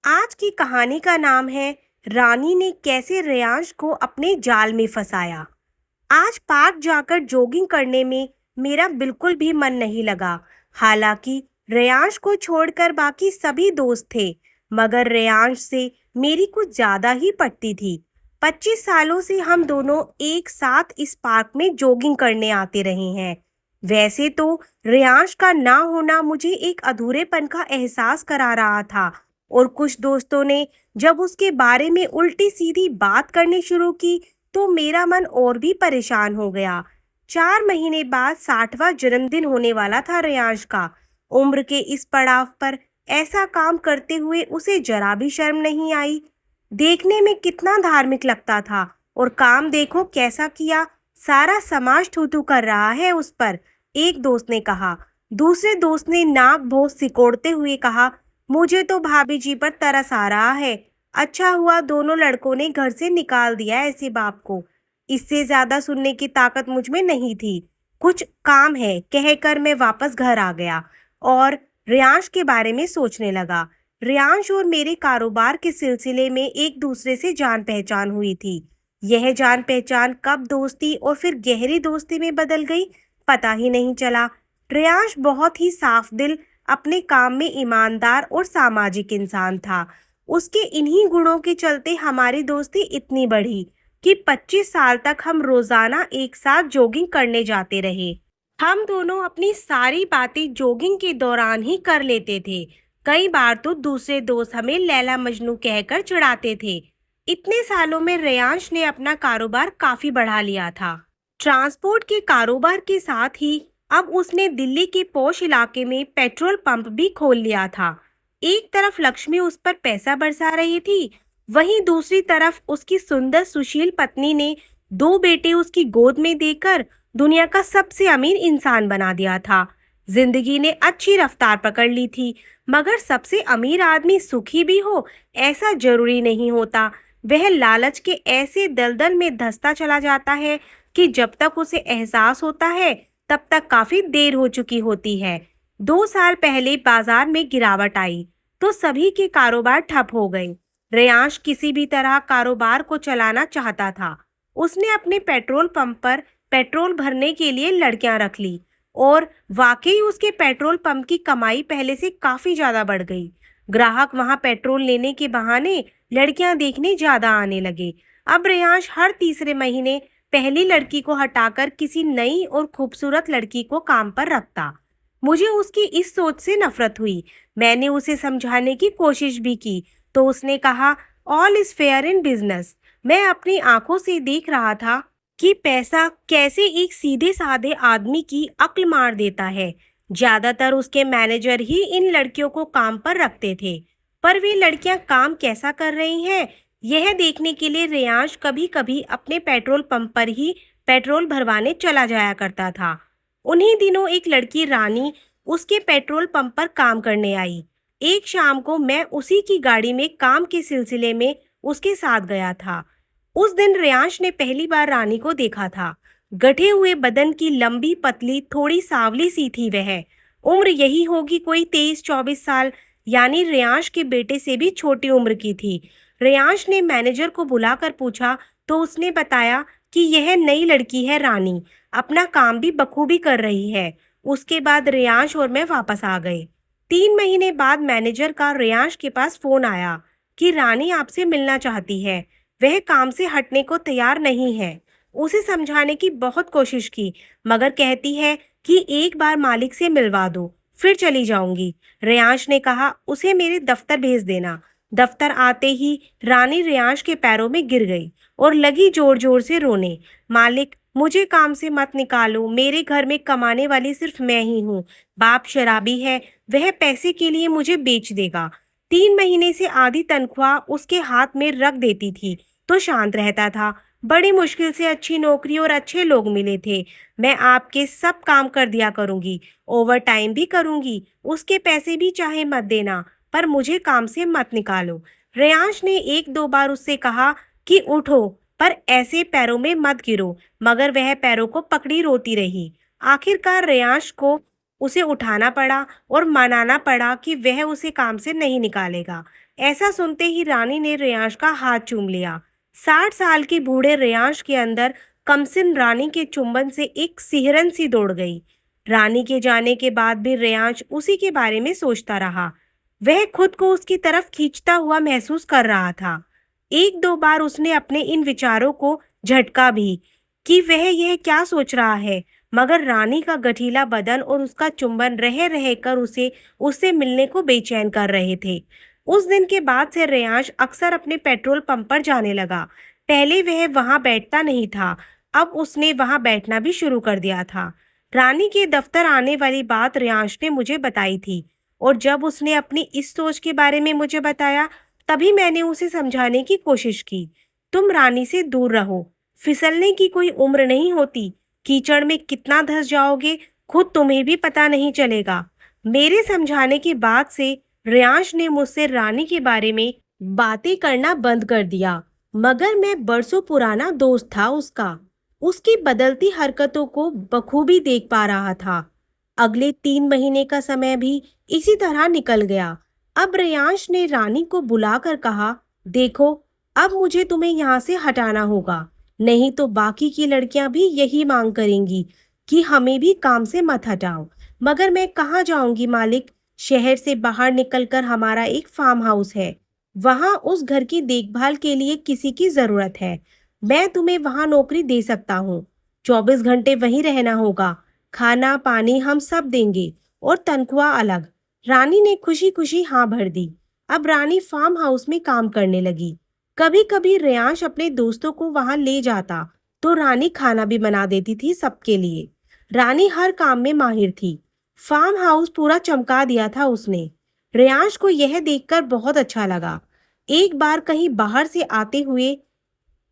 आज की कहानी का नाम है रानी ने कैसे रेयांश को अपने जाल में फंसाया। आज पार्क जाकर जॉगिंग करने में मेरा बिल्कुल भी मन नहीं लगा। हालांकि रेयांश को छोड़कर बाकी सभी दोस्त थे, मगर रेयांश से मेरी कुछ ज्यादा ही पटती थी। 25 सालों से हम दोनों एक साथ इस पार्क में जॉगिंग करने आते रहे हैं। वैसे तो रेयांश का ना होना मुझे एक अधूरेपन का एहसास करा रहा था, और कुछ दोस्तों ने जब उसके बारे में उल्टी सीधी बात करनी शुरू की तो मेरा मन और भी परेशान हो गया। 4 महीने बाद 60वां जन्मदिन होने वाला था रेयांश का। उम्र के इस पड़ाव पर ऐसा काम करते हुए उसे जरा भी शर्म नहीं आई। देखने में कितना धार्मिक लगता था, और काम देखो कैसा किया। सारा समाज थू थू कर रहा है उस पर, एक दोस्त ने कहा। दूसरे दोस्त ने नाक भौं सिकोड़ते हुए कहा, मुझे तो भाभी जी पर तरस आ रहा है। अच्छा हुआ दोनों लड़कों ने घर से निकाल दिया ऐसे बाप को। इससे ज्यादा सुनने की ताकत मुझ में नहीं थी। कुछ काम है कहकर मैं वापस घर आ गया और रियांश के बारे में सोचने लगा। रियांश और मेरे कारोबार के सिलसिले में एक दूसरे से जान पहचान हुई थी। यह जान पहचान कब दोस्ती और फिर गहरी दोस्ती में बदल गई, पता ही नहीं चला। रियांश बहुत ही साफ दिल, अपने काम में ईमानदार और सामाजिक इंसान था। उसके इन्हीं गुणों के चलते हमारी दोस्ती इतनी बढ़ी कि 25 साल तक हम रोजाना एक साथ जॉगिंग करने जाते रहे। हम दोनों अपनी सारी बातें जॉगिंग के दौरान ही कर लेते थे। कई बार तो दूसरे दोस्त हमें लैला मजनू कहकर चिढ़ाते थे। इतने सालों में रेयांश ने अपना कारोबार काफी बढ़ा लिया था। ट्रांसपोर्ट के कारोबार के साथ ही अब उसने दिल्ली के पॉश इलाके में पेट्रोल पंप भी खोल लिया था। एक तरफ लक्ष्मी उस पर पैसा बरसा रही थी, वहीं दूसरी तरफ उसकी सुंदर सुशील पत्नी ने 2 बेटे उसकी गोद में देकर दुनिया का सबसे अमीर इंसान बना दिया था। जिंदगी ने अच्छी रफ्तार पकड़ ली थी, मगर सबसे अमीर आदमी सुखी भी हो ऐसा जरूरी नहीं होता। वह लालच के ऐसे दलदल में धंसता चला जाता है कि जब तक उसे एहसास होता है तब तक काफी देर हो चुकी होती है। 2 साल पहले बाजार में गिरावट आई तो सभी के कारोबार ठप हो गए। रेयांश किसी भी तरह कारोबार को चलाना चाहता था। उसने अपने पेट्रोल पंप पर पेट्रोल भरने के लिए लड़कियां रख ली, और वाकई उसके पेट्रोल पंप की कमाई पहले से काफी ज्यादा बढ़ गई। ग्राहक वहां पेट्रोल लेने के बहाने लड़कियां देखने ज्यादा आने लगे। अब रेयांश हर तीसरे महीने पहली लड़की को हटाकर किसी नई और खूबसूरत लड़की को काम पर रखता। मुझे उसकी इस सोच से नफरत हुई। मैंने उसे समझाने की कोशिश भी की तो उसने कहा, all is fair in business. मैं अपनी आंखों से देख रहा था कि पैसा कैसे एक सीधे साधे आदमी की अक्ल मार देता है। ज्यादातर उसके मैनेजर ही इन लड़कियों को काम पर रखते थे, पर वे लड़कियां काम कैसा कर रही हैं यह देखने के लिए रेयांश कभी कभी अपने पेट्रोल पंप पर ही पेट्रोल भरवाने चला जाया करता था। उन्हीं दिनों एक लड़की रानी उसके पेट्रोल पंप पर काम करने आई। एक शाम को मैं उसी की गाड़ी में काम के सिलसिले में उसके साथ गया था। उस दिन रेयांश ने पहली बार रानी को देखा था। गठे हुए बदन की, लंबी पतली, थोड़ी सांवली सी थी वह। उम्र यही होगी कोई 23-24 साल, यानी रेयांश के बेटे से भी छोटी उम्र की थी। रेयांश ने मैनेजर को बुलाकर पूछा तो उसने बताया कि यह नई लड़की है रानी, अपना काम भी बखूबी कर रही है। उसके बाद रेयांश और मैं वापस आ गए। 3 महीने बाद मैनेजर का रेयांश के पास फोन आया कि रानी आपसे मिलना चाहती है। वह काम से हटने को तैयार नहीं है। उसे समझाने की बहुत कोशिश की, मगर कहती है कि एक बार मालिक से मिलवा दो फिर चली जाऊंगी। रेयांश ने कहा, उसे मेरे दफ्तर भेज देना। दफ्तर आते ही रानी रेयांश के पैरों में गिर गई और लगी जोर जोर से रोने। मालिक, मुझे काम से मत निकालो, मेरे घर में कमाने वाली सिर्फ मैं ही हूँ। बाप शराबी है, वह पैसे के लिए मुझे बेच देगा। 3 महीने से आधी तनख्वाह उसके हाथ में रख देती थी तो शांत रहता था। बड़ी मुश्किल से अच्छी नौकरी और अच्छे लोग मिले थे। मैं आपके सब काम कर दिया करूंगी, ओवर टाइम भी करूंगी, उसके पैसे भी चाहे मत देना, पर मुझे काम से मत निकालो। रेयांश ने 1-2 बार उससे कहा कि उठो, पर ऐसे पैरों में मत गिरो, मगर वह पैरों को पकड़ी रोती रही। आखिरकार रेयांश को उसे उठाना पड़ा और मनाना पड़ा कि वह उसे काम से नहीं निकालेगा। ऐसा सुनते ही रानी ने रेयांश का हाथ चूम लिया। 60 साल के बूढ़े रेयांश के अंदर कमसिन रानी के चुंबन से एक सिहरन सी दौड़ गई। रानी के जाने के बाद भी रेयांश उसी के बारे में सोचता रहा। वह खुद को उसकी तरफ खींचता हुआ महसूस कर रहा था। एक दो बार उसने अपने इन विचारों को झटका भी कि वह यह क्या सोच रहा है, मगर रानी का गठीला बदन और उसका चुंबन रह रह कर उसे उससे मिलने को बेचैन कर रहे थे। उस दिन के बाद से रेयांश अक्सर अपने पेट्रोल पंप पर जाने लगा। पहले वह वहां बैठता नहीं था, अब उसने वहां बैठना भी शुरू कर दिया था। रानी के दफ्तर आने वाली बात रेयांश ने मुझे बताई थी, और जब उसने अपनी इस सोच के बारे में मुझे बताया, तभी मैंने उसे समझाने की कोशिश की। तुम रानी से दूर रहो, फिसलने की कोई उम्र नहीं होती। कीचड़ में कितना धंस जाओगे खुद तुम्हें भी पता नहीं चलेगा। मेरे समझाने के बाद से रेयांश ने मुझसे रानी के बारे में बातें करना बंद कर दिया, मगर मैं बरसों पुराना दोस्त था उसका। उसकी बदलती हरकतों को बखूबी देख पा रहा था। अगले 3 महीने का समय भी इसी तरह निकल गया। अब रेयांश ने रानी को बुलाकर कहा, देखो, अब मुझे तुम्हें यहाँ से हटाना होगा, नहीं तो बाकी की लड़कियां भी यही मांग करेंगी कि हमें भी काम से मत हटाओ। मगर मैं कहाँ जाऊंगी मालिक? शहर से बाहर निकलकर हमारा एक फार्म हाउस है, वहां उस घर की देखभाल के लिए किसी की जरूरत है। मैं तुम्हें वहां नौकरी दे सकता हूँ। 24 घंटे वहीं रहना होगा, खाना पानी हम सब देंगे और तनख्वाह अलग। रानी ने खुशी खुशी हाँ भर दी। अब रानी फार्म हाउस में काम करने लगी। कभी कभी रेयांश अपने दोस्तों को वहां ले जाता तो रानी खाना भी बना देती थी सबके लिए। रानी हर काम में माहिर थी। फार्म हाउस पूरा चमका दिया था उसने। रेयांश को यह देखकर बहुत अच्छा लगा। एक बार कहीं बाहर से आते हुए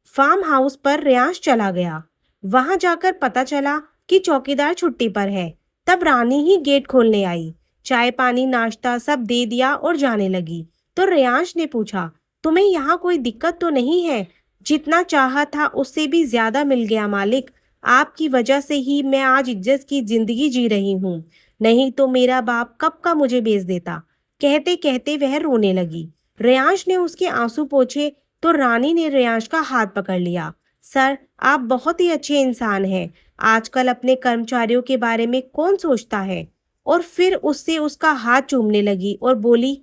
फार्म हाउस पर रेयांश चला गया। वहां जाकर पता चला कि चौकीदार छुट्टी पर है। तब रानी ही गेट खोलने आई, चाय पानी नाश्ता सब दे दिया और जाने लगी। तो रेयांश ने पूछा, तुम्हें यहाँ कोई दिक्कत तो नहीं है? जितना चाहा था उससे भी ज्यादा मिल गया मालिक। आपकी वजह से ही मैं आज इज्जत की जिंदगी जी रही हूँ, नहीं तो मेरा बाप कब का मुझे बेच देता। कहते कहते वह रोने लगी। रेयांश ने उसके आंसू पोंछे तो रानी ने रेयांश का हाथ पकड़ लिया। सर, आप बहुत ही अच्छे इंसान हैं। आजकल अपने कर्मचारियों के बारे में कौन सोचता है? और फिर उससे उसका हाथ चूमने लगी और बोली,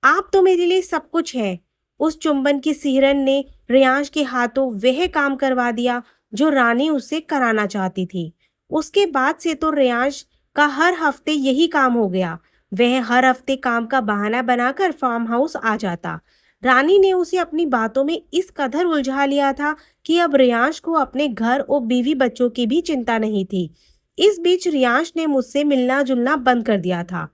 आप तो मेरे लिए सब कुछ है। उस चुंबन की सिहरन ने रेयांश के हाथों वह काम करवा दिया जो रानी उससे कराना चाहती थी। उसके बाद से तो रेयांश का हर हफ्ते यही काम हो गया। वह हर हफ्ते काम का बहाना बनाकर फार्म हाउस आ जाता। रानी ने उसे अपनी बातों में इस कदर उलझा लिया था कि अब रेयांश को अपने घर और बीवी बच्चों की भी चिंता नहीं थी। इस बीच रेयांश ने मुझसे मिलना जुलना बंद कर दिया था।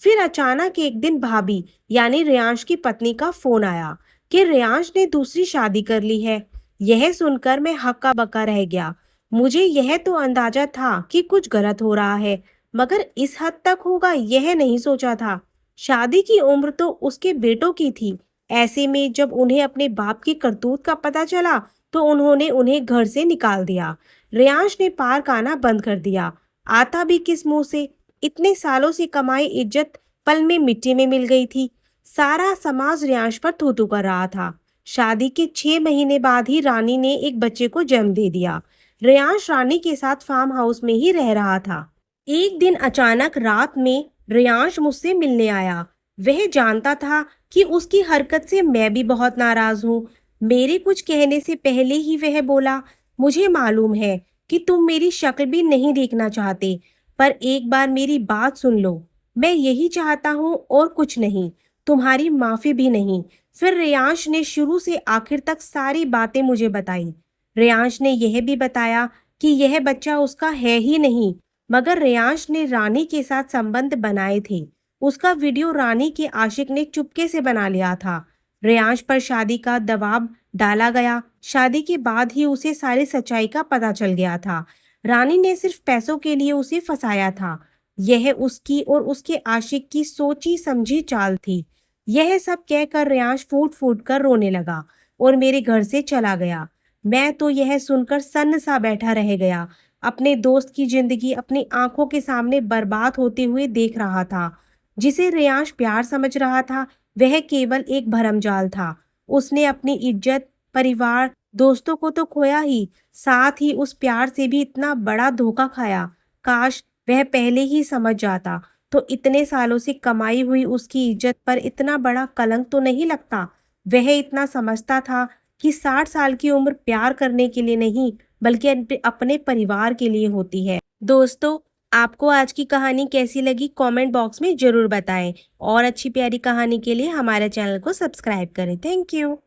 फिर अचानक एक दिन भाभी यानी रेयांश की पत्नी का फोन आया कि रेयांश ने दूसरी शादी कर ली है। यह सुनकर मैं हक्का बक्का रह गया। मुझे यह तो अंदाजा था कि कुछ गलत हो रहा है, मगर इस हद तक होगा यह नहीं सोचा था। शादी की उम्र तो उसके बेटों की थी। ऐसे में जब उन्हें अपने बाप की करतूत का पता चला तो उन्होंने उन्हें घर से निकाल दिया। रेयांश ने पार्क आना बंद कर दिया। आता भी किस मुंह से? इतने सालों से कमाई इज्जत पल में मिट्टी में मिल गई थी। सारा समाज रेयांश पर थू थू कर रहा था। शादी के 6 महीने बाद ही रानी ने एक बच्चे को जन्म दे दिया। रेयांश रानी के साथ फार्म हाउस में ही रह रहा था। एक दिन अचानक रात में रेयांश मुझसे मिलने आया। वह जानता था कि उसकी हरकत से मैं भी बहुत नाराज हूँ। मेरे कुछ कहने से पहले ही वह बोला, मुझे मालूम है कि तुम मेरी शक्ल भी नहीं देखना चाहते, पर एक बार मेरी बात सुन लो। मैं यही चाहता हूँ और कुछ नहीं, तुम्हारी माफी भी नहीं। फिर रेयांश ने शुरू से आखिर तक सारी बातें मुझे बताई। रेयांश ने यह भी बताया कि यह बच्चा उसका है ही नहीं, मगर रेयांश ने रानी के साथ संबंध बनाए थे। उसका वीडियो रानी के आशिक ने चुपके से बना लिया था। रेयांश पर शादी का दबाव डाला गया। शादी के बाद ही उसे सारी सच्चाई का पता चल गया था। रानी ने सिर्फ पैसों के लिए उसे फंसाया था। यह उसकी और उसके आशिक की सोची समझी चाल थी। यह सब कहकर रेयांश फूट फूट कर रोने लगा और मेरे घर से चला गया। मैं तो यह सुनकर सन्न सा बैठा रह गया। अपने दोस्त की जिंदगी अपनी आंखों के सामने बर्बाद होते हुए देख रहा था। जिसे रेयांश प्यार समझ रहा था, वह केवल एक भरमजाल था। उसने अपनी इज्जत, परिवार, दोस्तों को तो खोया ही, साथ ही उस प्यार से भी इतना बड़ा धोखा खाया। काश वह पहले ही समझ जाता, तो इतने सालों से कमाई हुई उसकी इज्जत पर इतना बड़ा कलंक तो नहीं लगता। वह इतना समझता था कि 60 साल की उम्र प्यार करने के लिए नहीं, बल्कि अपने परिवार के लिए होती है। दोस्तों, आपको आज की कहानी कैसी लगी कमेंट बॉक्स में ज़रूर बताएं और अच्छी प्यारी कहानी के लिए हमारे चैनल को सब्सक्राइब करें। Thank you.